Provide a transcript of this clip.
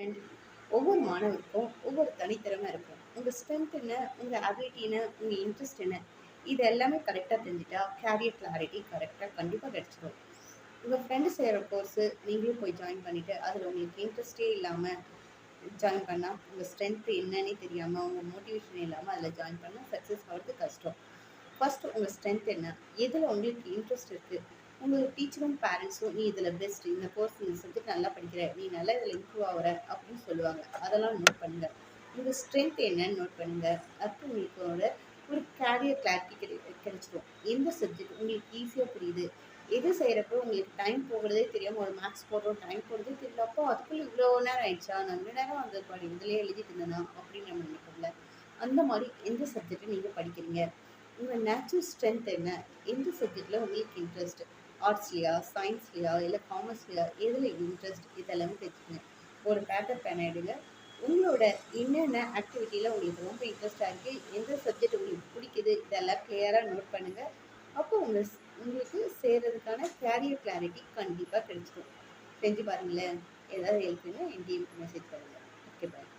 Friend. ஒவ்வொரு மாணவருக்கும் ஒவ்வொரு தனித்திறமை இருக்கும். உங்கள் ஸ்ட்ரென்த் என்ன, உங்கள் அபிலிட்டி என்ன, உங்கள் இன்ட்ரெஸ்ட் என்ன, இது எல்லாமே கரெக்டாக தெரிஞ்சுட்டா கேரியர் கிளாரிட்டி கரெக்டாக கண்டிப்பாக கிடச்சிடும். உங்கள் ஃப்ரெண்டு செய்கிற கோர்ஸு நீங்களும் போய் ஜாயின் பண்ணிவிட்டு அதில் உங்களுக்கு இன்ட்ரெஸ்டே இல்லாமல் ஜாயின் பண்ணால், உங்கள் ஸ்ட்ரென்த் என்னன்னே தெரியாமல், உங்கள் மோட்டிவேஷன் இல்லாமல் அதில் ஜாயின் பண்ணால் சக்ஸஸ் ஆகிறது கஷ்டம். ஃபர்ஸ்ட் உங்கள் ஸ்ட்ரென்த் என்ன, எதில் உங்களுக்கு இன்ட்ரெஸ்ட் இருக்குது, உங்கள் டீச்சரும் பேரண்ட்ஸும் நீ இதில் பெஸ்ட், இந்த கோர்ஸ் இந்த சப்ஜெக்ட் நல்லா படிக்கிற, நீ நல்லா இதில் இம்ப்ரூவ் ஆகிற அப்படின்னு சொல்லுவாங்க. அதெல்லாம் நோட் பண்ணுங்கள். உங்கள் ஸ்ட்ரென்த் என்னன்னு நோட் பண்ணுங்கள். அப்போ உங்களுக்கு ஒரு கேரியர் கிளாரிட்டி கிடைச்சிடும். எந்த சப்ஜெக்ட் உங்களுக்கு ஈஸியாக புரியுது, எது செய்கிறப்போ உங்களுக்கு டைம் போகிறதே தெரியாமல், ஒரு மேக்ஸ் போடுறோம் டைம் போகிறதே தெரியல, அப்போ அதுக்குள்ளே இவ்வளோ நேரம் ஆயிடுச்சா, நான் இவ்வளோ நேரம் அந்த பாடி இதிலே எழுதிட்டு இருந்தேனா அப்படின்னு நம்ம நினைக்கல. அந்த மாதிரி எந்த சப்ஜெக்டை நீங்கள் படிக்கிறீங்க, உங்கள் நேச்சுரல் ஸ்ட்ரென்த் என்ன, எந்த சப்ஜெக்டில் உங்களுக்கு இன்ட்ரெஸ்ட், ஆர்ட்ஸ்லையா சயின்ஸ்லையா இல்லை காமர்ஸ்லையா, எதில் இன்ட்ரெஸ்ட், இதெல்லாமே தெரிஞ்சுக்கங்க. ஒரு பேப்பர் பேன் எடுங்க. உங்களோட என்னென்ன ஆக்டிவிட்டியில் உங்களுக்கு ரொம்ப இன்ட்ரெஸ்டாக இருக்குது, எந்த சப்ஜெக்ட் உங்களுக்கு பிடிக்குது, இதெல்லாம் கிளியராக நோட் பண்ணுங்கள். அப்போ உங்களுக்கு சேர்கிறதுக்கான கேரியர் கிளாரிட்டி கண்டிப்பாக கிடைச்சிடும். செஞ்சு பாருங்களேன். ஏதாவது ஹெல்ப்னா என் டீமுக்கு மெசேஜ் பண்ணுங்கள். Okay bye.